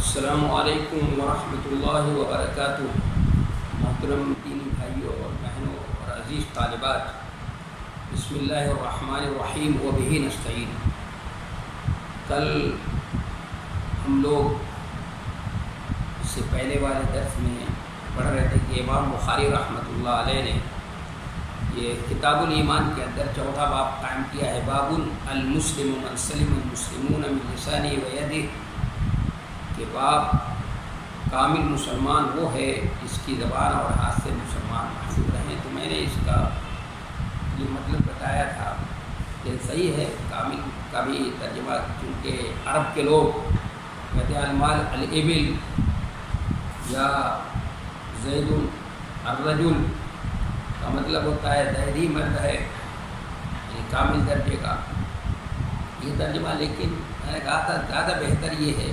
السلام علیکم ورحمۃ اللہ وبرکاتہ۔ محترم دینی بھائیوں اور بہنوں اور عزیز طالبات، بسم اللہ الرحمن الرحیم وبہ نستعین۔ کل ہم لوگ اس سے پہلے والے درس میں پڑھ رہے تھے کہ امام بخاری رحمۃ اللہ علیہ نے یہ کتاب الایمان کے اندر چوتھا باب قائم کیا ہے، باب المسلم من سلم المسلمون من لسانہ ویدہ، کہ باب کامل مسلمان وہ ہے جس کی زبان اور ہاتھ سے مسلمان محفوظ رہیں۔ تو میں نے اس کا یہ مطلب بتایا تھا کہ صحیح ہے کامل کا بھی ترجمہ، کیونکہ عرب کے لوگ کہتے ہیں المال الابل یا زید الرجل کا مطلب ہوتا ہے زیدی مرد ہے، یعنی کامل درجے کا یہ ترجمہ۔ لیکن میں نے کہا تھا زیادہ بہتر یہ ہے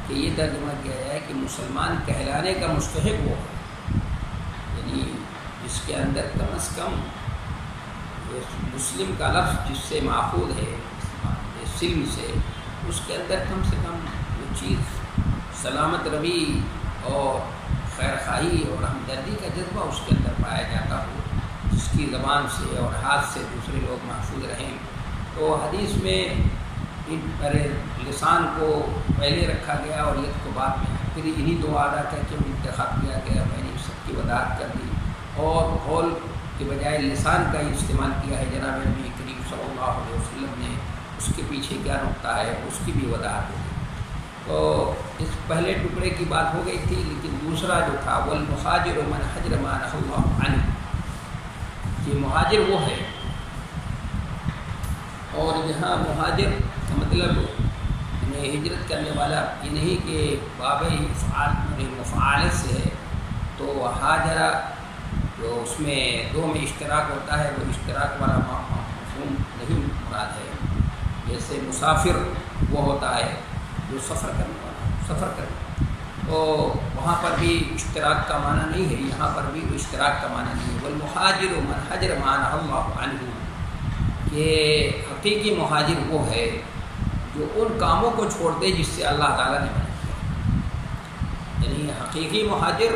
کہ یہ ترجمہ کیا جائے کہ مسلمان کہلانے کا مستحق وہ ہے، یعنی جس کے اندر کم از کم مسلم کا لفظ جس سے ماخوذ ہے سلم سے، اس کے اندر کم سے کم وہ چیز سلامت روی اور خیر خواہی اور ہمدردی کا جذبہ اس کے اندر پایا جاتا ہو، جس کی زبان سے اور ہاتھ سے دوسرے لوگ محفوظ رہیں۔ تو حدیث میں ان پر لسان کو پہلے رکھا گیا اور ید کو بعد میں، پھر انہی دو اعضاء کا جو انتخاب کیا گیا، میں نے سب کی وضاحت کر دی، اور قول کے بجائے لسان کا ہی استعمال کیا ہے۔ جناب نبی کریم صلی اللہ علیہ وسلم نے اس کے پیچھے کیا نقطہ ہے اس کی بھی وضاحت ہوگی۔ تو اس پہلے ٹکڑے کی بات ہو گئی تھی، لیکن دوسرا جو تھا والمہاجر من حجر ما نہى اللہ عنہ، کہ مہاجر وہ ہے، اور یہاں مہاجر کا مطلب ہجرت کرنے والا یہ نہیں کہ باب افعال مفعال سے ہے، تو حاجرہ جو اس میں دو میں اشتراک ہوتا ہے وہ اشتراک والا مفہوم نہیں مراد ہے۔ جیسے مسافر وہ ہوتا ہے جو سفر کرنے والا، سفر کرنے، تو وہاں پر بھی اشتراک کا معنی نہیں ہے، یہاں پر بھی اشتراک کا معنی نہیں ہے۔ والمہاجر من حجر ما نہى اللہ عنہ، کہ حقیقی مہاجر وہ ہے جو ان کاموں کو چھوڑ دے جس سے اللہ تعالیٰ نے منع کیا، یعنی حقیقی مہاجر،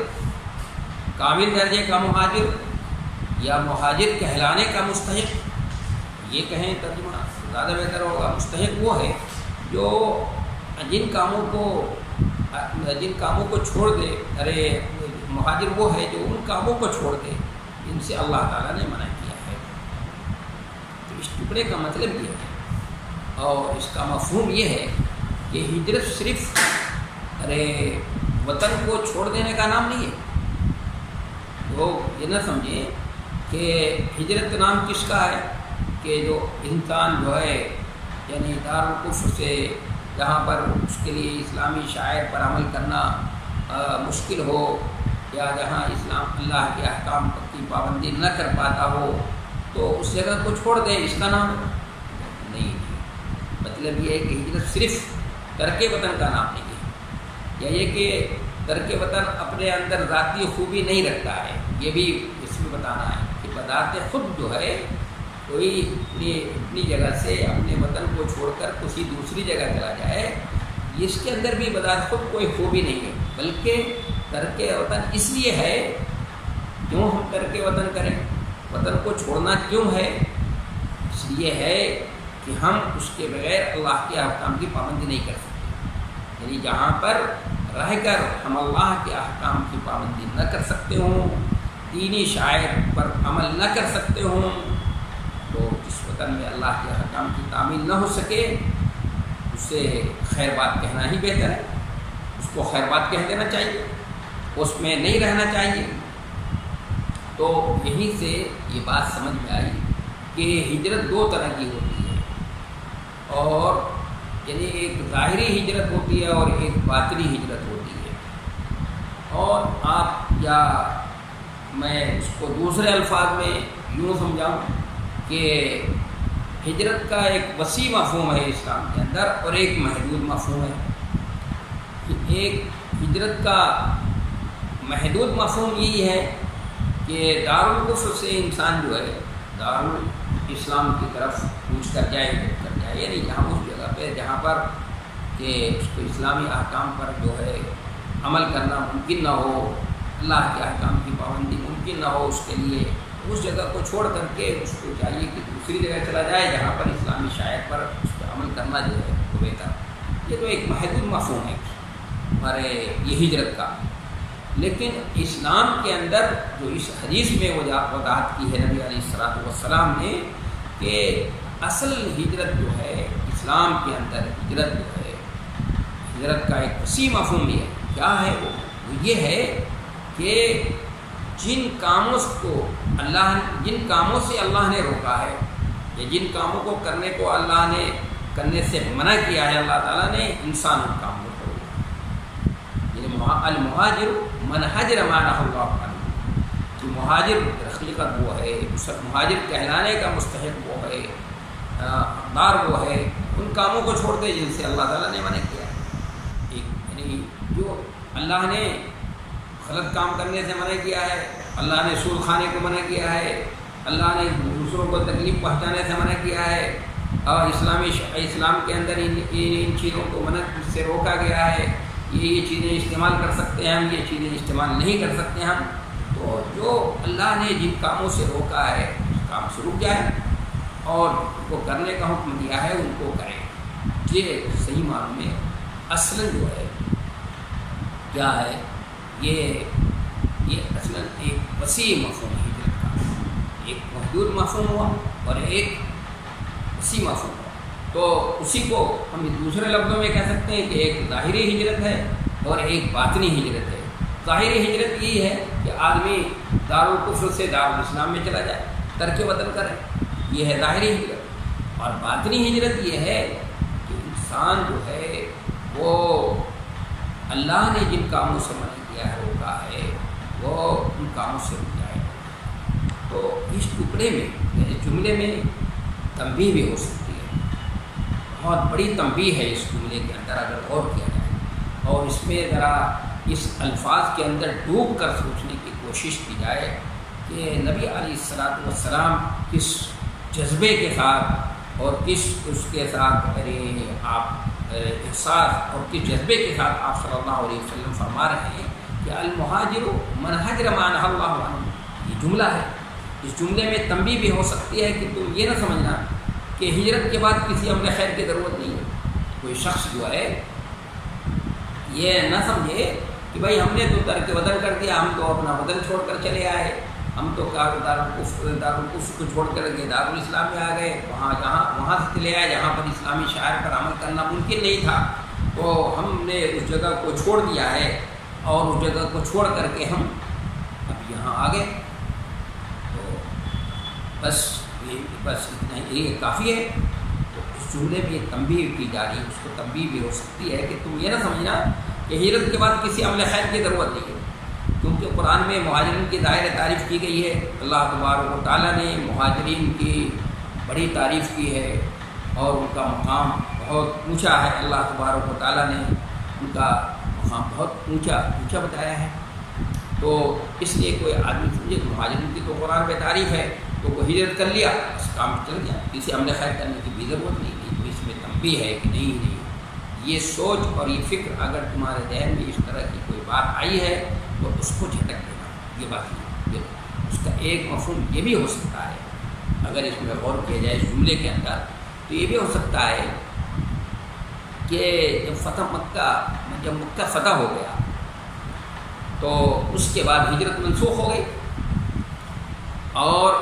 کامل درجے کا مہاجر یا مہاجر کہلانے کا مستحق، یہ کہیں ترجمہ زیادہ بہتر ہوگا۔ مستحق وہ ہے جو جن کاموں کو چھوڑ دے، مہاجر وہ ہے جو ان کاموں کو چھوڑ دے جن سے اللہ تعالیٰ نے منع کیا ہے۔ تو اس ٹکڑے کا مطلب یہ ہے اور اس کا مفہوم یہ ہے کہ ہجرت صرف وطن کو چھوڑ دینے کا نام نہیں ہے۔ لوگ یہ نہ سمجھیں کہ ہجرت نام کس کا ہے کہ جو انسان جو ہے یعنی دارالکفر سے جہاں پر اس کے لیے اسلامی شاعر پر عمل کرنا مشکل ہو، یا جہاں اسلام اللہ کے احکام کی پابندی نہ کر پاتا ہو، تو اس جگہ کو چھوڑ دے، اس کا نام نہیں ہے۔ مطلب یہ ہے کہ ہجرت صرف ترک وطن کا نام نہیں ہے، یا یہ کہ ترک وطن اپنے اندر ذاتی خوبی نہیں رکھتا ہے، یہ بھی اس میں بتانا ہے کہ بذات خود جو ہے کوئی اپنی جگہ سے اپنے وطن کو چھوڑ کر کسی دوسری جگہ چلا جائے، اس کے اندر بھی بذات خود کوئی خوبی نہیں ہے، بلکہ ترک وطن اس لیے ہے، کیوں ہم ترک وطن کریں، وطن کو چھوڑنا کیوں ہے؟ اس لیے ہے کہ ہم اس کے بغیر اللہ کے احکام کی پابندی نہیں کر سکتے، یعنی جہاں پر رہ کر ہم اللہ کے احکام کی پابندی نہ کر سکتے ہوں، دینی شاعر پر عمل نہ کر سکتے ہوں، تو جس وطن میں اللہ کے احکام کی تعمیل نہ ہو سکے اسے خیر بات کہنا ہی بہتر ہے، اس کو خیر بات کہہ دینا چاہیے، اس میں نہیں رہنا چاہیے۔ تو یہیں سے یہ بات سمجھ میں آئی کہ ہجرت دو طرح کی ہوتی ہے، اور یعنی ایک ظاہری ہجرت ہوتی ہے اور ایک باطنی ہجرت ہوتی ہے۔ اور آپ یا میں اس کو دوسرے الفاظ میں یوں سمجھاؤں کہ ہجرت کا ایک وسیع مفہوم ہے اسلام کے اندر اور ایک محدود مفہوم ہے۔ ایک ہجرت کا محدود مفہوم یہی ہے کہ دارالکفر سے انسان جو ہے دارالاسلام کی طرف کوچ کر جائے، یعنی جہاں اس جگہ پہ جہاں پر کہ اس کو اسلامی احکام پر جو ہے عمل کرنا ممکن نہ ہو، اللہ کے احکام کی پابندی ممکن نہ ہو، اس کے لیے اس جگہ کو چھوڑ کر کے اس کو چاہیے کہ دوسری جگہ چلا جائے جہاں پر اسلامی شاعر پر اس پر عمل کرنا جو ہے وہ بہتر۔ یہ تو ایک محدود مفہوم ہے ہمارے یہ ہجرت کا، لیکن اسلام کے اندر جو اس حدیث میں وضاحت کی ہے نبی علیہ الصلوۃ والسلام نے کہ اصل ہجرت جو ہے اسلام کے اندر ہجرت جو ہے، ہجرت کا ایک وسیع مفہوم یہ ہے، کیا ہے وہ یہ ہے کہ جن کاموں سے اللہ نے روکا ہے یا جن کاموں کو اللہ نے کرنے سے منع کیا ہے، اللہ تعالیٰ نے انسان ان کاموں کو روکا۔ المہاجر من حجر ما نہى اللہ عنہ، کہ مہاجر حقیقت وہ ہے، مہاجر کہلانے کا مستحق وہ ہے، حقدار وہ ہے ان کاموں کو چھوڑ دے جن سے اللہ تعالیٰ نے منع کیا ہے۔ یعنی جو اللہ نے غلط کام کرنے سے منع کیا ہے، اللہ نے سود کھانے کو منع کیا ہے، اللہ نے دوسروں کو تکلیف پہنچانے سے منع کیا ہے، اور اسلام کے اندر ان چیزوں کو منع سے روکا گیا ہے، یہ چیزیں استعمال کر سکتے ہیں ہم، یہ چیزیں استعمال نہیں کر سکتے ہم۔ تو جو اللہ نے جن کاموں سے روکا ہے اس کام سے رک جائے اور ان کو کرنے کا حکم دیا ہے ان کو کریں۔ یہ صحیح معنوں میں اصلاً جو ہے کیا ہے، یہ اصلاً ایک وسیع مفہوم ہے ہجرت کا، ایک محدود مفہوم ہوا اور ایک وسیع مفہوم ہوا۔ تو اسی کو ہم دوسرے لفظوں میں کہہ سکتے ہیں کہ ایک ظاہری ہجرت ہے اور ایک باطنی ہجرت ہے۔ ظاہری ہجرت یہ ہے کہ آدمی دارالکفر سے دارالاسلام میں چلا جائے، ترک وطن کرے، یہ ہے ظاہری ہجرت۔ اور باطنی ہجرت یہ ہے کہ انسان جو ہے وہ اللہ نے جن کاموں سے منع کیا ہے، روکا ہے، وہ ان کاموں سے رک جائے۔ تو اس ٹکڑے میں اس جملے میں تنبیہ بھی ہو سکتی ہے، بہت بڑی تنبیہ ہے اس جملے کے اندر اگر غور کیا جائے اور اس میں ذرا اس الفاظ کے اندر ڈوب کر سوچنے کی کوشش کی جائے کہ نبی علیہ الصلوۃ والسلام کس جذبے کے ساتھ اور کس اس کے ساتھ احساس اور کس جذبے کے ساتھ آپ صلی اللہ علیہ وسلم فرما رہے ہیں کہ المہاجر من حجر ما نہى اللہ عنہ، یہ جملہ ہے۔ اس جملے میں تنبیہ بھی ہو سکتی ہے کہ تم یہ نہ سمجھنا کہ ہجرت کے بعد کسی عمل خیر کی ضرورت نہیں ہے۔ کوئی شخص جو ہے یہ نہ سمجھے کہ بھائی ہم نے تو ترک وطن کر دیا، ہم تو اپنا وطن چھوڑ کر چلے آئے، ہم تو دارالکفر کو چھوڑ کر کے دارالاسلام میں آ گئے، وہاں سے چلے آئے جہاں پر اسلامی شاعر پر عمل کرنا ممکن نہیں تھا، تو ہم نے اس جگہ کو چھوڑ دیا ہے اور اس جگہ کو چھوڑ کر کے ہم اب یہاں آ گئے، تو بس اتنا یہ کافی ہے۔ تو اس جملے میں تنبیہ کی جا رہی ہے، اس کو تنبیہ بھی ہو سکتی ہے کہ تم یہ نہ سمجھنا کہ ہجرت کے بعد کسی عمل خیر کی ضرورت نہیں ہے، کیونکہ قرآن میں مہاجرین کی ظاہر تعریف کی گئی ہے۔ اللہ تبارک و تعالیٰ نے مہاجرین کی بڑی تعریف کی ہے اور ان کا مقام بہت اونچا ہے، اللہ تبارک و تعالیٰ نے ان کا مقام بہت اونچا بتایا ہے۔ تو اس لیے کوئی آدمی سمجھے کہ مہاجرین کی تو قرآن میں تعریف ہے تو وہ ہجرت کر لیا، اس کام چل گیا، کسی عمل خیر کرنے کی بھی ضرورت نہیں تھی۔ تو اس میں تنبیہ ہے کہ نہیں یہ سوچ اور یہ فکر اگر تمہارے ذہن میں اس طرح کی کوئی بات آئی ہے تو اس کو جھٹک دینا، یہ بات نہیں۔ اس کا ایک مفہوم یہ بھی ہو سکتا ہے اگر اس میں غور کیا جائے اس جملے کے اندر، تو یہ بھی ہو سکتا ہے کہ جب مکہ فتح ہو گیا تو اس کے بعد ہجرت منسوخ ہو گئی اور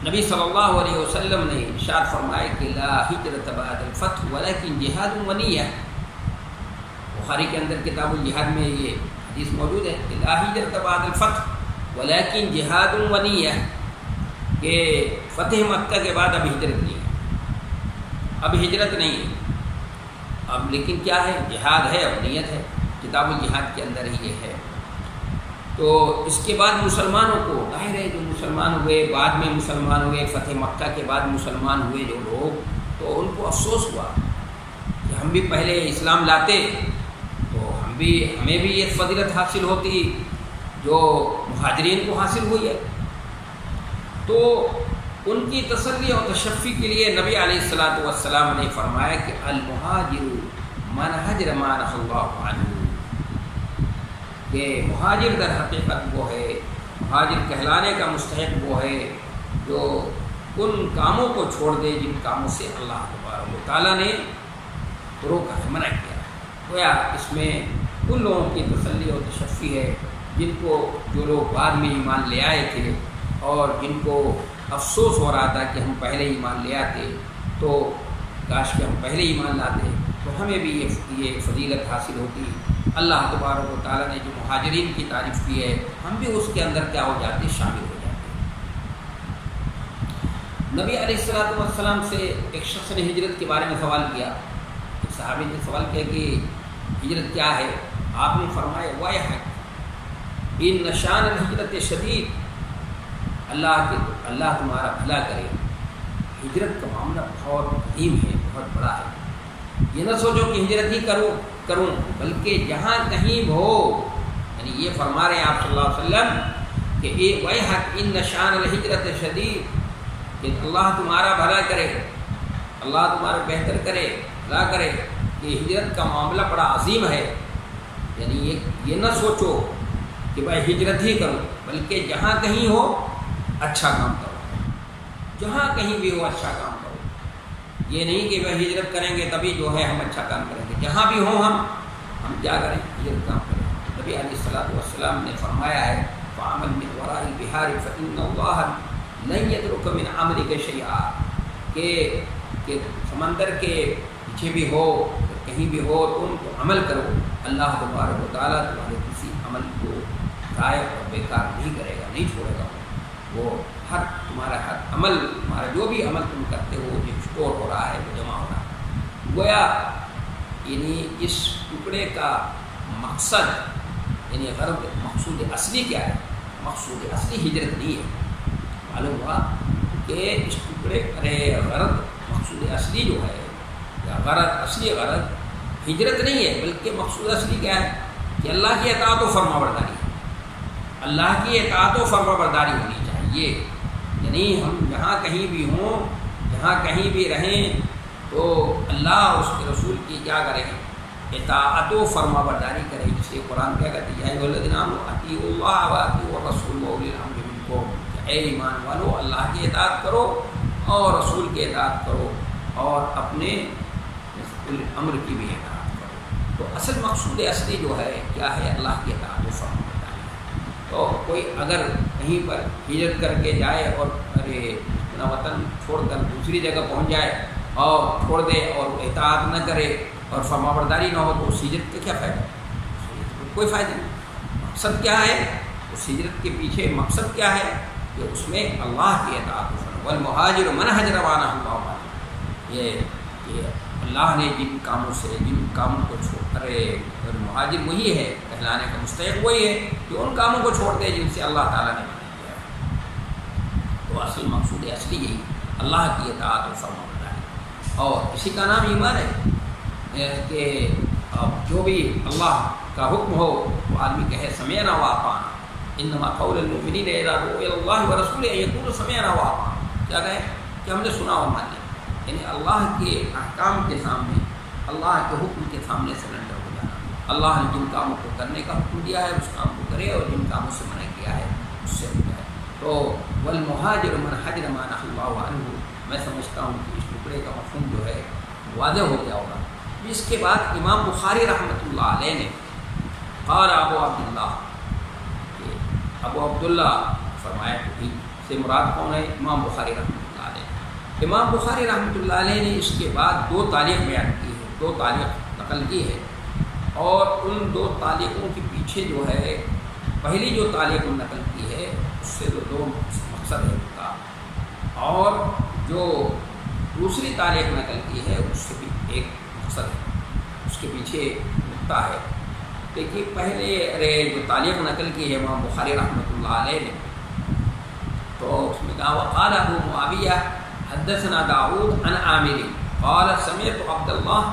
نبی صلی اللہ علیہ وسلم نے ارشاد فرمایا کہ لا ہجرت بعد الفتح ولکن جہاد و نیہ۔ بخاری کے اندر کتاب الجہاد میں یہ حدیث موجود ہے کہ لا ہجرت بعد الفتح ولکن جہاد و نیہ، کہ فتح مکہ کے بعد اب ہجرت نہیں ہے، اب ہجرت نہیں ہے، اب لیکن کیا ہے، جہاد ہے اور نیت ہے، کتاب الجہاد کے اندر ہی یہ ہے۔ تو اس کے بعد مسلمانوں کو ظاہر ہے جو مسلمان ہوئے، بعد میں مسلمان ہوئے، فتح مکہ کے بعد مسلمان ہوئے جو لوگ، تو ان کو افسوس ہوا کہ ہم بھی پہلے اسلام لاتے تو ہمیں بھی یہ فضیلت حاصل ہوتی جو مہاجرین کو حاصل ہوئی ہے۔ تو ان کی تسلی اور تشفی کے لیے نبی علیہ الصلوۃ والسلام نے فرمایا کہ المہاجر من حجر ما نهى اللہ عنہ، کہ مہاجر در حقیقت وہ ہے، مہاجر کہلانے کا مستحق وہ ہے جو ان کاموں کو چھوڑ دے جن کاموں سے اللہ تبارک و تعالیٰ نے روکا ہے، منع کیا ہے۔ گویا اس میں ان لوگوں کی تسلی اور تشفی ہے جن کو، جو لوگ بعد میں ایمان لے آئے تھے اور جن کو افسوس ہو رہا تھا کہ ہم پہلے ایمان لے آتے تو کاش کہ ہم پہلے ایمان لاتے تو ہمیں بھی یہ فضیلت حاصل ہوتی۔ اللہ تبارک و تعالیٰ نے جو مہاجرین کی تعریف کی ہے ہم بھی اس کے اندر کیا ہو جاتے، شامل ہو جاتے۔ نبی علیہ الصلوۃ والسلام سے ایک شخص نے ہجرت کے بارے میں سوال کیا، ایک صحابی نے سوال کیا کہ ہجرت کیا ہے؟ آپ نے فرمایا وَيْحَكَ إِنَّ شَأْنَ الْهِجْرَةِ شَدِيدٌ، اللہ تمہارا بھلا کرے، ہجرت کا معاملہ بہت عظیم ہے، بہت بڑا ہے۔ یہ نہ سوچو کہ ہجرت ہی کروں بلکہ جہاں کہیں ہو، یعنی یہ فرما رہے ہیں آپ صلی اللہ علیہ وسلم کہ وَيْحَكَ إِنَّ شَأْنَ الْهِجْرَةِ شَدِيدٌ، کہ اللہ تمہارا بھلا کرے، اللہ تمہارا بہتر کرے، بھلا کرے، کہ ہجرت کا معاملہ بڑا عظیم ہے۔ یعنی یہ نہ سوچو کہ بھائی ہجرت ہی کرو بلکہ جہاں کہیں ہو اچھا کام کرو، جہاں کہیں بھی ہو اچھا کام کرو۔ یہ نہیں کہ بھائی ہجرت کریں گے تبھی جو ہے ہم اچھا کام کریں گے، جہاں بھی ہوں ہم کیا کریں، ہجرت کام کریں۔ نبی علیہ الصلوۃ والسلام نے فرمایا ہے فَعَمَلْ مِنْ وَرَاءِ الْبِحَارِ فَإِنَّ اللَّهَ لَن يَتْرُكَ مِنْ عَمْلِكَ شَيْئًا، کہ سمندر کے پیچھے بھی ہو کہیں بھی ہو تم تو عمل کرو، اللہ تبارک و تعالیٰ تمہارے کسی عمل کو ضائع اور بیکار نہیں کرے گا، نہیں چھوڑے گا۔ وہ تمہارا ہر عمل، تمہارا جو بھی عمل تم کرتے ہو جو اسٹور ہو رہا ہے، وہ جمع ہو رہا ہے۔ گویا یعنی اس ٹکڑے کا مقصد، یعنی غرض، مقصود اصلی کیا ہے؟ مقصود اصلی ہجرت نہیں ہے۔ معلوم ہوا کہ اس ٹکڑے غرض، مقصود اصلی جو ہے، یا غرض، اصلی غرض ہجرت نہیں ہے بلکہ مقصود اصلی کیا ہے کہ اللہ کی اطاعت و فرما برداری، اللہ کی اطاعت و فرما برداری ہونی چاہیے۔ یعنی ہم جہاں کہیں بھی ہوں، جہاں کہیں بھی رہیں تو اللہ اس کے رسول کی کیا کریں، اطاعت و فرما برداری کریں، جسے قرآن کیا کہتے ہیں یا ایھا الذین آمنوا اطیعوا اللہ واطیعوا الرسول واولی الامر منکم، اے ایمان والو اللہ کی اطاعت کرو اور رسول کی اطاعت کرو اور اپنے امر کی بھی اطاعت کرو۔ تو اصل مقصود اصلی جو ہے کیا ہے؟ اللہ کی اطاعت و فرما برداری۔ تو کوئی اگر کہیں پر ہجرت کر کے جائے اور اپنا وطن چھوڑ کر دوسری جگہ پہنچ جائے اور چھوڑ دے اور اطاعت نہ کرے اور فرما برداری نہ ہو تو اس ہجرت کا کیا فائدہ؟ کوئی فائدہ نہیں۔ مقصد کیا ہے اس ہجرت کے پیچھے؟ مقصد کیا ہے کہ اس میں اللہ کی اطاعت و فرما، والمہاجر من حجر ما نہی اللہ عنہ، یہ اللہ نے جن کاموں سے، جن کاموں کو اور مہاجر وہی ہے، کہلانے کا مستحق وہی ہے جو ان کاموں کو چھوڑ دے جن سے اللہ تعالیٰ نے منع کیا ہے۔ تو اصل مقصود اصلی یہی اللہ کی اطاعت و فرما برداری، اور اسی کا نام ایمان ہے کہ جو بھی اللہ کا حکم ہو وہ آدمی کہے سمعنا واطعنا، انما قول المؤمنین اذا دعوا الی اللہ ورسولہ ان یقولوا سمعنا واطعنا، کیا کہیں کہ ہم نے سنا اور مان لیا، یعنی اللہ کے احکام کے سامنے، اللہ کے حکم کے سامنے سرنڈر ہو جانا۔ اللہ نے جن کاموں کو کرنے کا حکم دیا ہے اس کام کو کرے اور جن کاموں سے منع کیا ہے اس سے رک جائے۔ تو والمہاجر من حجر ما نہی اللہ عنہ، میں سمجھتا ہوں کہ اس ٹکڑے کا مفہوم جو ہے واضح ہو گیا ہوگا۔ اس کے بعد امام بخاری رحمۃ اللہ علیہ نے قال ابو عبداللہ، کہ ابو عبداللہ فرمایا کہ سے مراد کون ہے؟ امام بخاری رحمۃ اللہ علیہ۔ امام بخاری رحمۃ اللہ علیہ نے اس کے بعد 2 تعلیق بیان کی ہے، 2 تعلیق نقل کی ہے، اور ان 2 تعلیقوں کے پیچھے جو ہے پہلی جو تعلیق نقل کی ہے اس سے جو 2 مقصد ہے ان کا، اور جو دوسری تعلیق نقل کی ہے اس سے بھی ایک مقصد ہے، اس کے پیچھے نقطہ ہے۔ دیکھیے پہلے جو تعلیق نقل کی ہے امام بخاری رحمۃ اللہ علیہ نے، تو اس میں کہا وقال ابو معاویہ حدثنا داؤد عن عامر قال سمعت عبد الله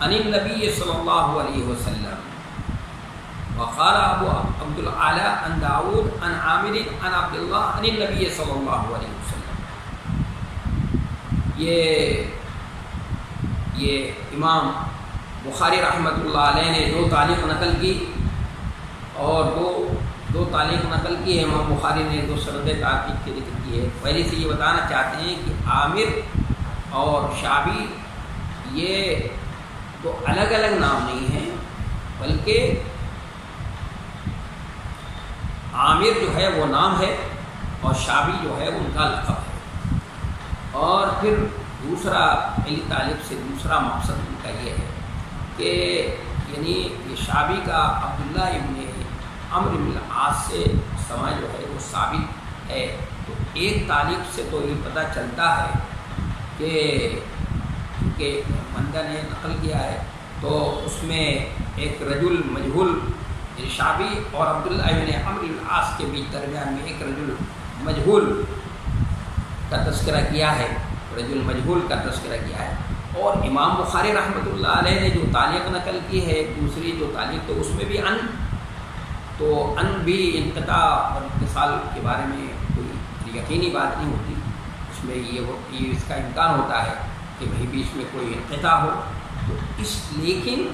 عن النبي صلی اللہ علیہ وسلم، وقال ابو عبد العالى عن داؤد عن عامر عن عبد الله عن النبي صلی اللہ علیہ وسلم۔ یہ امام بخاری رحمۃ اللہ علیہ نے 2 تعلیق نقل کی اور دو تعلیق نقل کی ہے. امام بخاری نے 2 سند تعلیق کے ذکر کی ہے. پہلے سے یہ بتانا چاہتے ہیں کہ عامر اور شعبی یہ 2 الگ الگ نام نہیں ہیں، بلکہ عامر جو ہے وہ نام ہے اور شعبی جو ہے وہ ان کا لقب ہے. اور پھر دوسرا پہلی تعلیق سے دوسرا مقصد ان کا یہ ہے کہ یعنی یہ شعبی کا عبداللہ ابن عمرو بن العاص سے سما جو ہے وہ ثابت ہے. تو ایک تعلیق سے تو یہ پتہ چلتا ہے کہ کیونکہ بندہ نے نقل کیا ہے تو اس میں ایک رجل مجہول شعبی اور عبداللہ ابن عمرو بن العاص کے بیچ درمیان میں ایک رجل مجہول کا تذکرہ کیا ہے، رجل مجہول کا تذکرہ کیا ہے. اور امام بخاری رحمۃ اللہ علیہ نے جو تعلیق نقل کی ہے دوسری جو تعلیق تو اس میں بھی تو بھی انقطاع اور اتصال کے بارے میں کوئی یقینی بات نہیں ہوتی. اس میں یہ اس کا امکان ہوتا ہے کہ بھائی بیچ میں کوئی انقطاع ہو. تو لیکن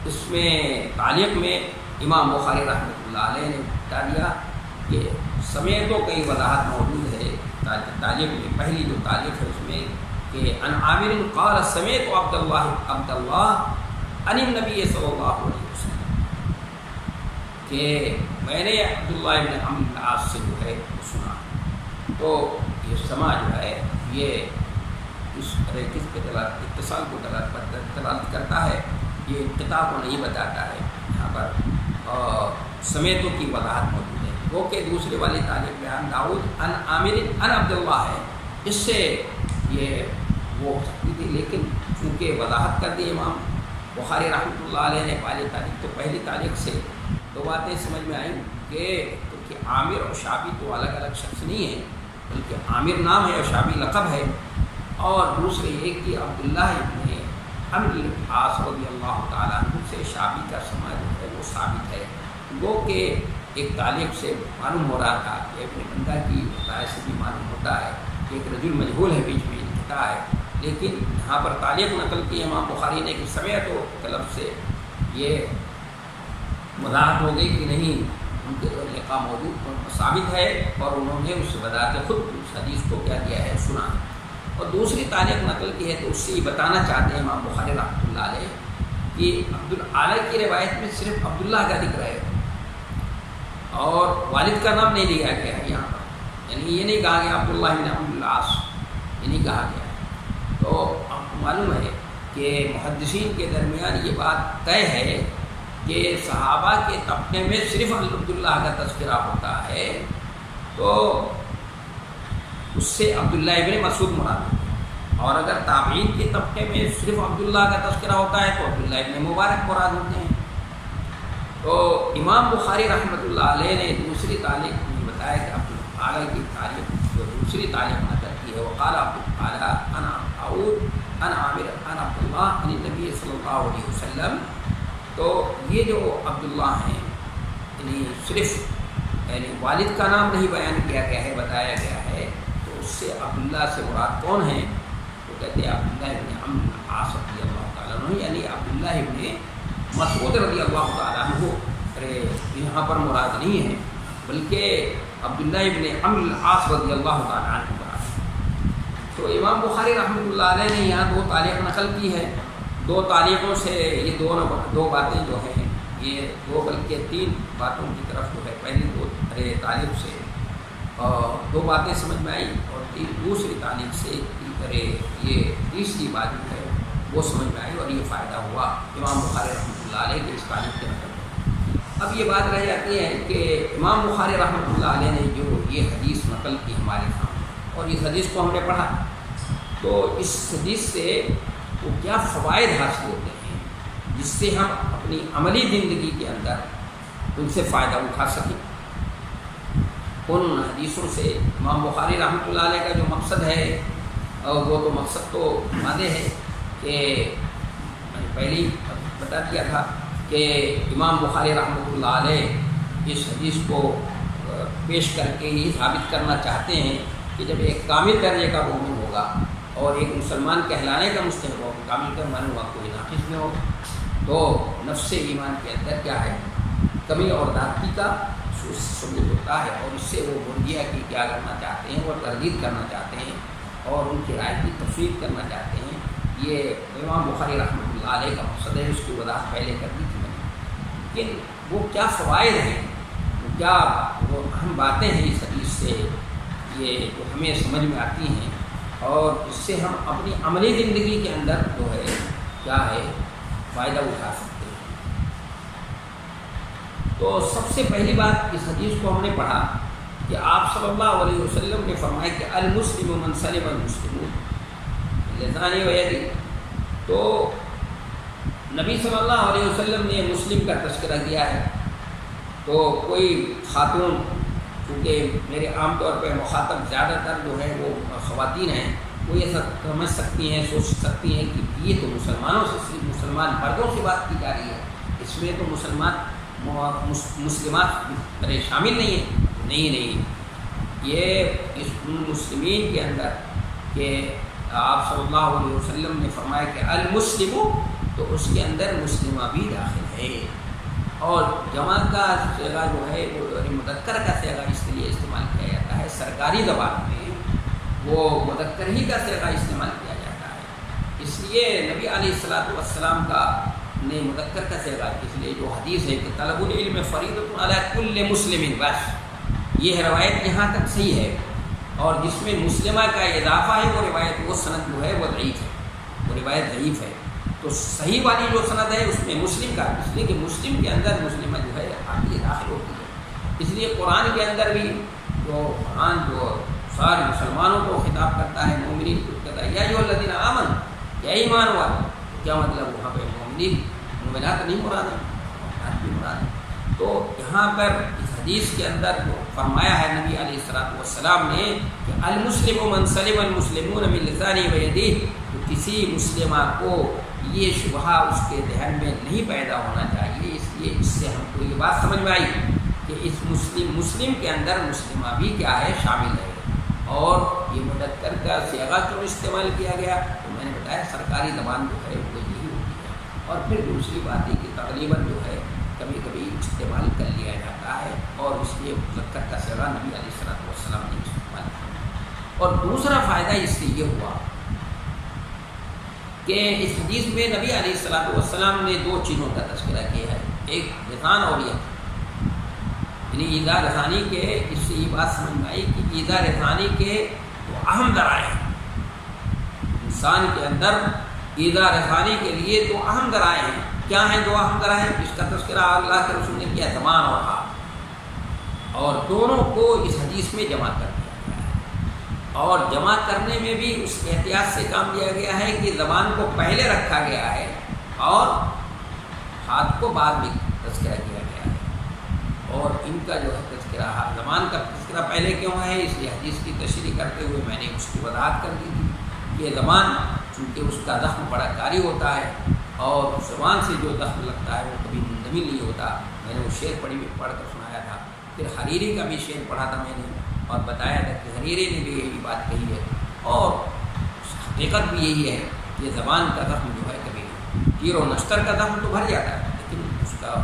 اس میں تعلیق میں امام بخاری رحمۃ اللہ علیہ نے بتا دیا کہ سمیت تو کئی وضاحت موجود ہے تعلیق میں. پہلی جو تعلیق ہے اس میں کہ ان عامر قال سمیت عبد اللہ عن النبی صلی اللہ علیہ وسلم، کہ میں نے عبداللہ ابن عمرو بن العاص سے جو ہے سنا. تو یہ سما جو ہے یہ اس پہ اتصال کو دلالت کرتا ہے، یہ انقطاع کو نہیں بتاتا ہے. یہاں پر سمیتوں کی وضاحت موجود ہے. وہ کہ دوسرے والی تعلیق بیان داؤد ان عامر ان عبداللہ ہے، اس سے یہ وہ ہو سکتی تھی، لیکن چونکہ وضاحت کر دی امام بخاری رحمۃ اللہ علیہ نے پہلی تعلیق، تو پہلی تعلیق سے 2 باتیں سمجھ میں آئیں کہ عامر اور شعبی تو الگ الگ شخص نہیں ہیں، بلکہ عامر نام ہے اور شعبی لقب ہے. اور دوسرے یہ کہ عبداللہ ابن عمرو بن العاص رضی اللہ تعالیٰ عنہ سے شعبی کا سما جو ہے وہ ثابت ہے. وہ کہ ایک تعلیق سے معلوم ہو رہا تھا کہ اپنے بندہ کی رائے سے بھی معلوم ہوتا ہے کہ ایک رجل مجہول ہے، بیچ میں انقطاع ہے. لیکن یہاں پر تعلیق نقل کی امام بخاری نے کہ سمیت و طلب سے یہ وضاحت ہو گئی کہ نہیں، ان کے لقاء موجود ثابت ہے اور انہوں نے اس وضاحت خود اس حدیث کو کیا کیا ہے سنا. اور دوسری تعلیق نقل کی ہے تو اس سے یہ بتانا چاہتے ہیں امام بخاری رحمۃ اللہ علیہ کہ عبدالعالی کی روایت میں صرف عبداللہ کا ذکر ہے اور والد کا نام نہیں لیا گیا ہے یہاں پر. یعنی یہ نہیں کہا گیا عبداللہ بن عمرو بن العاص، یہ نہیں کہا گیا. تو آپ کو معلوم ہے کہ محدثین کے درمیان یہ بات طے ہے کہ صحابہ کے طبقے میں صرف عبداللہ کا تذکرہ ہوتا ہے تو اس سے عبداللہ ابن مسعود مراد ہوتا ہے، اور اگر تابعین کے طبقے میں صرف عبداللہ کا تذکرہ ہوتا ہے تو عبداللہ ابن مبارک مراد ہوتے ہیں. تو امام بخاری رحمۃ اللہ علیہ نے دوسری تعلیق میں بتایا کہ عبدالعالی کی تعلیق جو دوسری تعلیق نقل کی ہے وہ قال عبدالعالی انا داؤد ان عامر ان عبداللہ عن النبی صلی اللہ علیہ وسلم. تو یہ جو عبداللہ ہیں یعنی صرف یعنی والد کا نام نہیں بیان کیا گیا ہے، بتایا گیا ہے. تو اس سے عبداللہ سے مراد کون ہیں؟ تو کہتے ہیں عبداللہ ابن عمرو بن العاص رضی اللہ تعالیٰ عنہ، یعنی عبداللہ ابن مسعود رضی اللہ تعالیٰ عنہ. یہاں پر مراد نہیں ہے بلکہ عبداللہ ابن عمرو بن العاص رضی اللہ تعالیٰ عنہ مراد. تو امام بخاری رحمۃ اللہ علیہ نے یہاں 2 تعلیق نقل کی ہے. 2 تعلیقوں سے یہ دو باتیں جو ہیں یہ 2 بلکہ 3 باتوں کی طرف جو ہے پہلی 2 تعلیق سے 2 باتیں سمجھ میں آئی اور دوسری تعلیق سے یہ تیسری بات جو ہے وہ سمجھ میں آئی اور یہ فائدہ ہوا امام بخاری رحمۃ اللہ علیہ کے اس تعلیق کے نقل. اب یہ بات رہ جاتی ہے کہ امام بخاری رحمۃ اللہ علیہ نے جو یہ حدیث نقل کی ہمارے سامنے اور اس حدیث کو ہم نے پڑھا تو اس حدیث سے وہ کیا فوائد حاصل ہوتے ہیں جس سے ہم اپنی عملی زندگی کے اندر ان سے فائدہ اٹھا سکیں. ان حدیثوں سے امام بخاری رحمۃ اللہ علیہ کا جو مقصد ہے وہ تو مقصد تو واضح ہے کہ میں نے پہلے ہی بتا دیا تھا کہ امام بخاری رحمۃ اللہ علیہ اس حدیث کو پیش کر کے یہ ثابت کرنا چاہتے ہیں کہ جب ایک کامل درجے کا مومن ہوگا اور ایک مسلمان کہلانے کا مستحق ہو، کامل کا مانا ہوا کوئی ناقص نہ ہو، تو نفس ایمان کے اندر کیا ہے کمی اور ناقصی کا ثبوت ہوتا ہے، اور اس سے وہ بندیا کی کیا کرنا چاہتے ہیں، وہ تردید کرنا چاہتے ہیں اور ان کی رائے کی تفریق کرنا چاہتے ہیں۔ یہ امام بخاری رحمۃ اللہ علیہ کا مقصد ہے، اس کی وضاحت پہلے کر دی تھی میں نے، لیکن وہ کیا فوائد ہیں، وہ کیا وہ اہم باتیں ہیں اس حدیث سے، یہ جو ہمیں سمجھ میں آتی ہیں اور اس سے ہم اپنی عملی زندگی کے اندر جو ہے کیا ہے فائدہ اٹھا سکتے ہیں۔ تو سب سے پہلی بات اس حدیث کو ہم نے پڑھا کہ آپ صلی اللہ علیہ وسلم نے فرمایا کہ المسلم من سلم المسلمون لسانہ و یدہ، تو نبی صلی اللہ علیہ وسلم نے مسلم کا تذکرہ کیا ہے، تو کوئی خاتون، کیونکہ میرے عام طور پہ مخاطب زیادہ تر جو ہے وہ خواتین ہیں، وہ یہ سمجھ سکتی ہیں، سوچ سکتی ہیں کہ یہ تو مسلمانوں سے، صرف مسلمان مردوں سے بات کی جا رہی ہے، اس میں تو مسلمات شامل نہیں ہیں۔ نہیں، یہ اس مسلمین کے اندر کہ آپ صلی اللہ علیہ وسلم نے فرمایا کہ المسلم، تو اس کے اندر مسلمہ بھی داخل ہے، اور جمع کا صیغہ جو ہے وہ مذکر کا صیغہ اس کے لیے استعمال کیا جاتا ہے، سرکاری زبان میں وہ مذکر ہی کا صیغہ استعمال کیا جاتا ہے، اس لیے نبی علیہ الصلوۃ والسلام کا نے مذکر کا صیغہ، اس لیے جو حدیث ہے کہ طلب العلم فریضۃ علی کل مسلم، بس یہ روایت یہاں تک صحیح ہے، اور جس میں مسلمہ کا اضافہ ہے وہ روایت، وہ سند جو ہے وہ ضعیف ہے، وہ روایت ضعیف ہے۔ تو صحیح والی جو سند ہے اس میں مسلم کا، اس لیے کہ مسلم کے اندر مسلمہ جو ہے آتی ہے، داخل ہوتی ہے، اس لیے قرآن کے اندر بھی جو قرآن جو سارے مسلمانوں کو خطاب کرتا ہے، مومنین کو کہتا ہے یا ایھا الذین آمنوا، یا ایمان والو، کیا مطلب وہاں پہ مومنین مومنات نہیں مراد ہے، مومنات بھی مراد ہے۔ تو یہاں پر اس حدیث کے اندر جو فرمایا ہے نبی علیہ الصلوۃ والسلام نے کہ المسلم من سلم المسلمون من لسانہ و یدہ، تو کسی مسلمہ کو یہ شبہ اس کے ذہن میں نہیں پیدا ہونا چاہیے، اس لیے اس سے ہم کو یہ بات سمجھ میں آئی کہ اس مسلم کے اندر مسلمہ بھی کیا ہے شامل ہے، اور یہ مذکر کا صیغہ کیوں استعمال کیا گیا، تو میں نے بتایا سرکاری زبان جو ہے وہ یہی ہوتی ہے، اور پھر دوسری بات ہے کہ تقریباً جو ہے کبھی کبھی استعمال کر لیا جاتا ہے، اور اس لیے مذکر کا صیغہ نبی علیہ الصلوۃ والسلام نے استعمال کیا۔ اور دوسرا فائدہ اس سے یہ ہوا کہ اس حدیث میں نبی علیہ الصلوۃ والسلام نے دو چیزوں کا تذکرہ کیا ہے، ایک لسان اور ید، یعنی ایذا رسانی کے، اس سے یہ بات سمجھ میں آئی کہ ایذا رسانی کے تو اہم ذرائع ہیں، انسان کے اندر ایذا رسانی کے لیے تو اہم ذرائع ہیں، کیا ہیں دو اہم ذرائع؟ اس کا تذکرہ اللہ کے رسول نے کیا، زبان اور ہاتھ، اور دونوں کو اس حدیث میں جمع کر دیا گیا ہے، اور جمع کرنے میں بھی اس احتیاط سے کام لیا گیا ہے کہ زبان کو پہلے رکھا گیا ہے اور ہاتھ کو بعد میں تذکرہ کیا گیا ہے، اور ان کا جو ہے تذکرہ، زبان کا تذکرہ پہلے کیوں ہے، اس لیے حدیث کی تشریح کرتے ہوئے میں نے اس کی وضاحت کر دی تھی۔ یہ زبان چونکہ اس کا زخم بڑا کاری ہوتا ہے، اور زبان سے جو زخم لگتا ہے وہ کبھی منجمد نہیں ہوتا، میں نے وہ شعر پڑھ کر سنایا تھا، پھر حریری کا بھی شعر پڑھا تھا میں نے، اور بتایا تھا کہ حریری نے بھی یہی بات کہی ہے، اور حقیقت بھی یہی ہے کہ زبان کا زخم جو ہے کبھی تیر و نشتر کا زخم تو بھر جاتا ہے، لیکن اس کا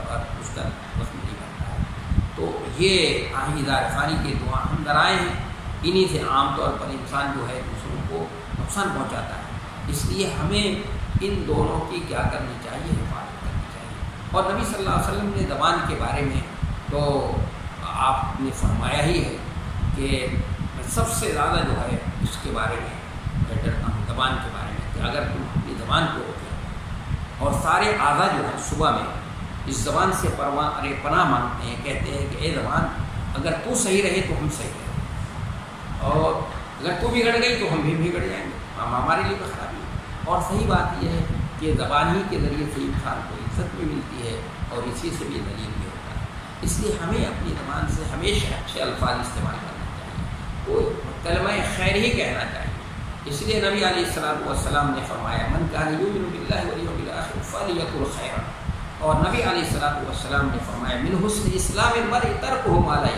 زخم نہیں بھرتا ہے۔ تو یہ ایذا رسانی کے دو اہم ذرائع ہیں، انہی سے عام طور پر انسان جو ہے دوسروں کو نقصان پہنچاتا ہے، اس لیے ہمیں ان دونوں کی کیا کرنی چاہیے، حفاظت کرنی چاہیے۔ اور نبی صلی اللہ علیہ وسلم نے زبان کے بارے میں تو آپ نے فرمایا ہی ہے کہ میں سب سے زیادہ جو ہے اس کے بارے میں ڈرتا ہوں، زبان کے بارے میں، کہ اگر تم اپنی زبان کو روکے، اور سارے اعضاء جو ہیں صبح میں اس زبان سے پناہ مانگتے ہیں، کہتے ہیں کہ اے زبان اگر تو صحیح رہے تو ہم صحیح رہیں، اور اگر تو بگڑ گئی تو ہم بھی بگڑ جائیں گے، ہمارے لیے تو خرابی ہے۔ اور صحیح بات یہ ہے کہ زبان ہی کے ذریعے سے انسان کو عزت بھی ملتی ہے، اور اسی سے بھی دلیل بھی ہوتا ہے، اس لیے ہمیں اپنی زبان سے ہمیشہ اچھے الفاظ استعمال کرنا چاہیے، کوئی کلمہ خیر ہی کہنا چاہیے۔ اس لیے نبی علیہ الصلوۃ والسلام نے فرمایا من کان یؤمن باللہ والیوم الآخر فلیقل خیرا، اور نبی علیہ الصلوۃ والسلام نے فرمایا من حسن اسلام المرء ترکہ ما لا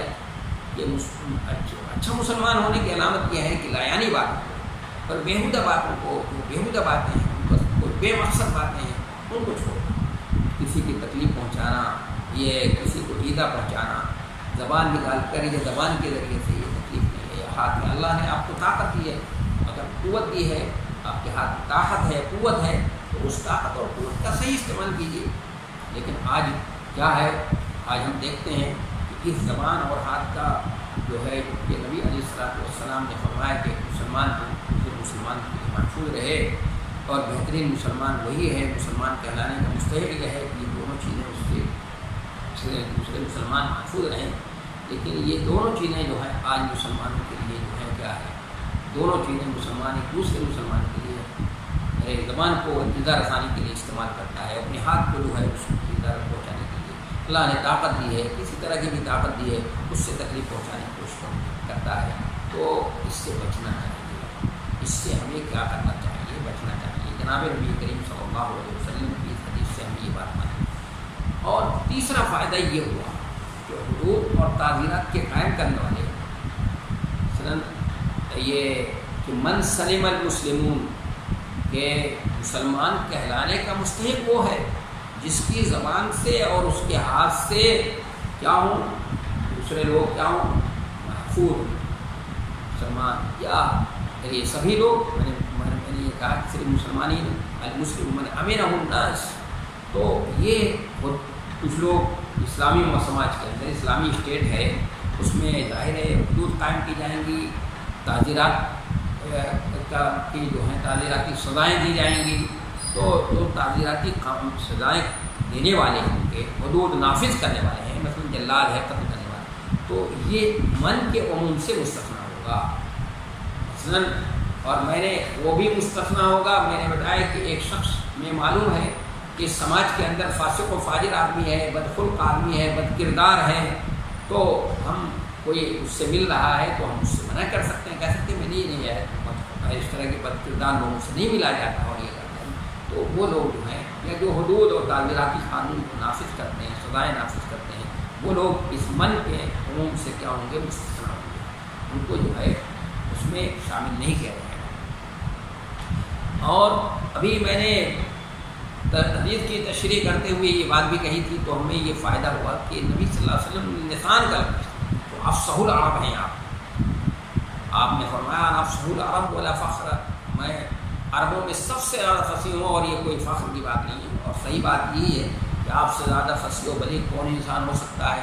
یعنی، یہ اچھا مسلمان ہونے کی علامت یہ ہے کہ لا یعنی بات اور بیہودہ باتوں کو، جو بیہودہ باتیں ہیں، ان کو کوئی بے مقصد باتیں ہیں ان کو چھوڑو۔ کسی کی تکلیف پہنچانا، یہ کسی کو ایذا پہنچانا زبان نکال کر یا زبان کے ذریعے سے، یہ تکلیف نہیں ہے۔ یہ ہاتھ میں اللہ نے آپ کو طاقت دی ہے، اگر قوت دی ہے، آپ کے ہاتھ میں طاقت ہے، قوت ہے، تو اس طاقت اور قوت کا صحیح استعمال کیجیے۔ لیکن آج کیا ہے، آج ہم دیکھتے ہیں کہ اس زبان اور ہاتھ کا جو ہے کہ نبی علیہ السلام نے فرمایا کہ مسلمان کو دوسرے مسلمان کے لیے محفوظ رہے، اور بہترین مسلمان وہی ہے، مسلمان کہلانے کا مستحق ہے کہ یہ دونوں چیزیں اس سے دوسرے مسلمان محفوظ رہیں۔ لیکن یہ دونوں چیزیں جو ہیں آج مسلمانوں کے لیے جو ہے کیا ہے، دونوں چیزیں مسلمان ایک دوسرے مسلمان کے لیے زبان کو انتظار رسانی کے لیے استعمال کرتا ہے، اپنے ہاتھ کو جو ہے اس کو انتظار پہنچانے کے لیے اللہ نے طاقت دی ہے، کسی طرح کی بھی طاقت دی ہے، اس سے تکلیف پہنچانے کی کوشش کرتا ہے۔ تو اس سے بچنا چاہیے، اس سے ہمیں کیا کرنا چاہیے، بچنا چاہیے۔ جناب نبی کریم صلی اللہ علیہ وسلم کی اس حدیث سے ہم یہ بات مانیں۔ اور تیسرا فائدہ یہ ہوا کہ حدود اور تعزیرات کے قائم کرنے والے مثلاً یہ کہ من سلم المسلمون، کہ مسلمان کہلانے کا مستحق وہ ہے جس کی زبان سے اور اس کے ہاتھ سے کیا ہوں، دوسرے لوگ کیا ہوں، محفوظ مسلمان، یا یہ سبھی لوگ، میں نے یہ کہا کہ صرف مسلمان ہی نہیں، المسلم من امنہ الناس، تو یہ کچھ لوگ اسلامی سماج کے اندر، اسلامی اسٹیٹ ہے، اس میں ظاہر ہے حدود قائم کی جائیں گی، تعزیرات کی جو ہیں تعزیراتی سزائیں دی جائیں گی، تو جو تعزیراتی سزائیں دینے والے ہیں کہ حدود نافذ کرنے والے ہیں، مثلا جلاد ہے، قتل کرنے والے، تو یہ من کے عموم سے مستثنیٰ ہوگا مثلا۔ اور میں نے وہ بھی مستثنیٰ ہوگا، میں نے بتایا کہ ایک شخص میں معلوم ہے کہ سماج کے اندر فاسق و فاجر آدمی ہے، بدخلق آدمی ہے، بد کردار ہے، تو ہم کوئی اس سے مل رہا ہے تو ہم اس سے منع کر سکتے ہیں، کہہ سکتے ہیں میں نہیں ہے، اس طرح کے بد کردار لوگوں سے نہیں ملا جاتا، اور یہ کرتے ہیں، تو وہ لوگ جو ہیں یا جو حدود اور تعزیراتی قانون کو نافذ کرتے ہیں، سزائیں نافذ کرتے ہیں، وہ لوگ اس من کے عموم سے کیا ہوں گے، مستثنیٰ ہوں گے، ان کو جو ہے اس میں شامل نہیں کیا جائے گا۔ اور ابھی میں نے حدیث کی تشریح کرتے ہوئے یہ بات بھی کہی تھی، تو ہمیں یہ فائدہ ہوا کہ نبی صلی اللہ علیہ وسلم نے لسان کا تو افصح العرب ہیں آپ نے فرمایا افصح العرب ولا فخر، میں عربوں میں سب سے زیادہ فصیح ہوں، اور یہ کوئی فخر کی بات نہیں ہے، اور صحیح بات یہی ہے کہ آپ سے زیادہ فصیح و بلیغ کون انسان ہو سکتا ہے،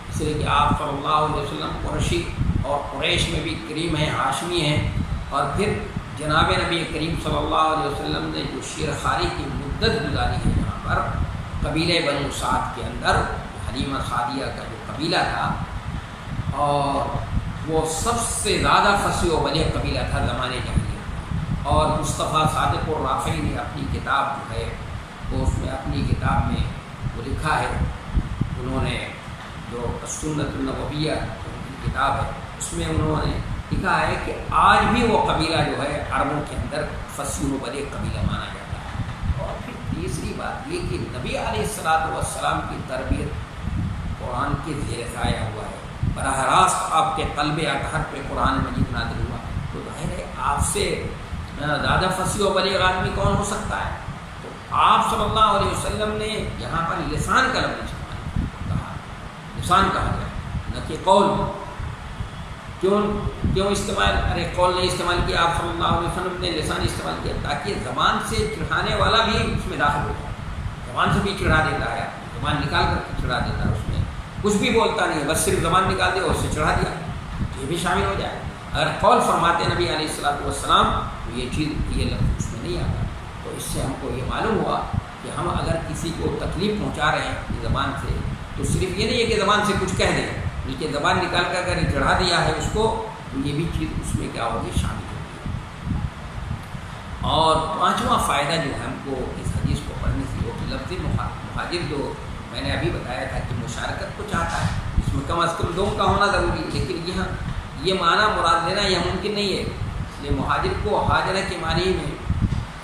اس لیے کہ آپ صلی اللہ علیہ وسلم قریشی، اور قریش میں بھی کریم ہیں، ہاشمی ہیں، اور پھر جناب نبی کریم صلی اللہ علیہ وسلم نے جو شیر خاری کی مدت گزاری ہے یہاں پر قبیلہ بنو سعد کے اندر، حلیمہ سعدیہ کا جو قبیلہ تھا، اور وہ سب سے زیادہ فصیح و بلیغ قبیلہ تھا زمانے جاہلیت، اور مصطفیٰ صادق الرافعی نے اپنی کتاب جو ہے وہ اس میں اپنی کتاب میں وہ لکھا ہے، انہوں نے جو السنۃ النبویہ کی کتاب ہے اس میں انہوں نے لکھا ہے کہ آج بھی وہ قبیلہ جو ہے عربوں کے اندر فصیح و بلیغ قبیلہ مانا جاتا ہے۔ اور پھر تیسری بات یہ کہ نبی علیہ السلام کی تربیت قرآن کے زیر سایہ ہوا ہے، براہ راست آپ کے قلب اطہر پہ قرآن مجید نازل ہوا، تو ظاہر ہے آپ سے زیادہ فصیح و بلیغ آدمی کون ہو سکتا ہے؟ تو آپ صلی اللہ علیہ وسلم نے یہاں پر لسان کا لفظ استعمال کہا، لسان کہا گیا، نہ کہ قول۔ کیوں استعمال، ارے قول نہیں استعمال کیا، آپ صلی اللہ علیہ وسلم نے لسان استعمال کیا تاکہ زبان سے چڑھانے والا بھی اس میں داخل ہو جائے، زبان سے بھی چڑھا دیتا ہے، زبان نکال کر چڑھا دیتا ہے، اس میں کچھ بھی بولتا نہیں ہے، بس صرف زبان نکال دے اور اس سے چڑھا دیا، یہ بھی شامل ہو جائے۔ اگر قول فرماتے نبی علیہ السلام تو یہ چیز، یہ لفظ اس میں نہیں آتا۔ تو اس سے ہم کو یہ معلوم ہوا کہ ہم اگر کسی کو تکلیف پہنچا رہے ہیں زبان سے، تو صرف یہ نہیں ہے کہ زبان سے کچھ کہہ دیں، بلکہ زبان نکال کر اگر چڑھا دیا ہے اس کو، تو یہ بھی چیز اس میں کیا ہوگی، شامل ہوگی۔ اور پانچواں فائدہ جو ہے ہم کو اس حدیث کو پڑھنے سے، وہ کہ لفظ مہاجر جو میں نے ابھی بتایا تھا کہ مشارکت کو چاہتا ہے، اس میں کم از کم دو کا ہونا ضروری ہے، لیکن یہاں یہ معنی مراد لینا یہ ممکن نہیں ہے، اس لیے مہاجر کو حاجرہ کے معنی میں،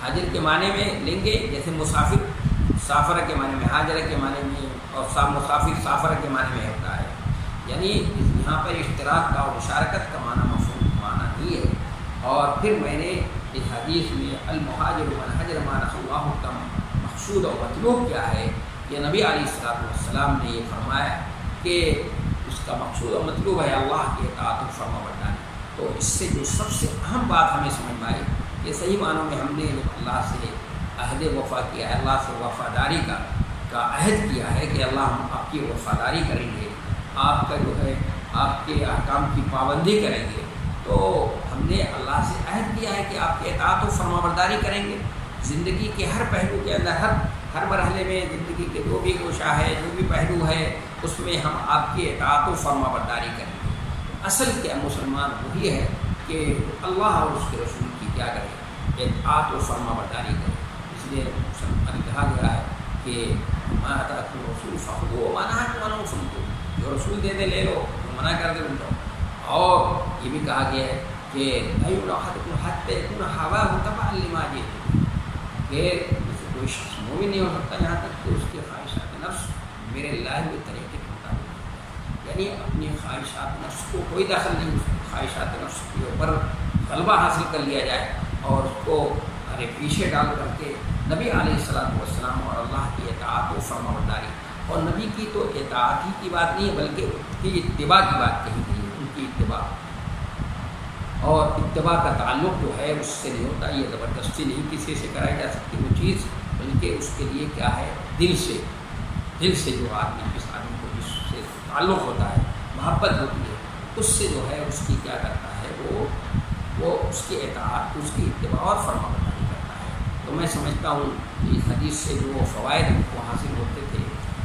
حاجر کے معنی میں لیں گے، جیسے مسافر سافرہ کے معنی میں، حاجرہ کے معنی میں، اور مسافر سافرہ کے معنی میں ہوتا ہے، یعنی یہاں پر اشتراک کا اور مشارکت کا معنی مفہوم معنی نہیں ہے۔ اور پھر میں نے اس حدیث میں المہاجر من حجر ما نهى اللہ کا مقصود اور مطلوب کیا ہے، یہ نبی علیہ السلام نے یہ فرمایا کہ اس کا مقصود اور مطلوب ہے اللہ کی اطاعت و فرما برداری۔ تو اس سے جو سب سے اہم بات ہمیں سمجھ میں آئی کہ صحیح معنوں میں ہم نے اللہ سے عہد وفا کیا ہے، اللہ سے وفاداری کا عہد کیا ہے کہ اللہ ہم آپ کی وفاداری کریں گے، آپ کا جو ہے آپ کے احکام کی پابندی کریں گے۔ تو ہم نے اللہ سے عہد کیا ہے کہ آپ کے اطاعت و فرما برداری کریں گے، زندگی کے ہر پہلو کے اندر، ہر مرحلے میں زندگی کے جو بھی گوشہ ہے، جو بھی پہلو ہے، اس میں ہم آپ کی اطاعت و فرما برداری کریں گے۔ اصل کیا مسلمان وہی ہے کہ اللہ اور اس کے رسول کی کیا کرے، اطاعت و فرما برداری کرے۔ اس لیے مسلمان کہا گیا ہے کہ ما آتاکم الرسول فخذوہ وما نہاکم عنہ فانتہوا، جو رسول دے دے لے لو، جو منع کر دے ان کو۔ اور یہ بھی کہا گیا ہے کہ لا یؤمن احدکم حتی یکون ہواہ تبعا لما جئت بہ، کہ کوئی شخص مومن نہیں ہو سکتا یہاں تک کہ اس کے خواہشات نفس میرے لائے ہوئے طریقے کے مطابق، یعنی اپنی خواہشات نفس کو کوئی دخل نہیں ہو سکتا، خواہشات نفس کے اوپر غلبہ حاصل کر لیا جائے اور اس کو پیچھے ڈال کر کے نبی علیہ السلام اور اللہ کی اطاعت و فرما برداری، اور نبی کی تو اطاعت ہی کی بات نہیں ہے بلکہ ان کی اتباع کی بات کہی گئی ہے، ان کی اتباع، اور اتباع کا تعلق جو ہے اس سے نہیں ہوتا، یہ زبردستی نہیں کسی سے کرائی جا سکتی وہ چیز، بلکہ اس کے لیے کیا ہے دل سے جو آدمی جس آدمی کو جس سے تعلق ہوتا ہے، محبت ہوتی ہے، اس سے جو ہے اس کی کیا کرتا ہے وہ اس کی اطاعت، اس کی اتباع اور فرما برداری کرتا ہے۔ تو میں سمجھتا ہوں کہ اس حدیث سے جو فوائد ہم کو حاصل ہوتے تھے،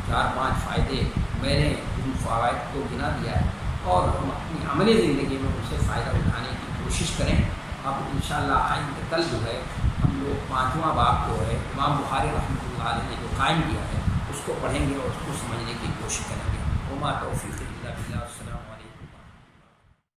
4-5 فائدے میں نے ان فوائد کو گنا دیا ہے، اور ہم اپنی عملی زندگی میں ان سے فائدہ اٹھانے کی کوشش کریں۔ اب انشاءاللہ آئندہ کل جو ہے ہم لوگ 5واں باب جو ہے امام بخاری رحمۃ اللہ علیہ نے جو قائم کیا ہے اس کو پڑھیں گے اور اس کو سمجھنے کی کوشش کریں گے۔ وما توفیق الا باللہ، السلام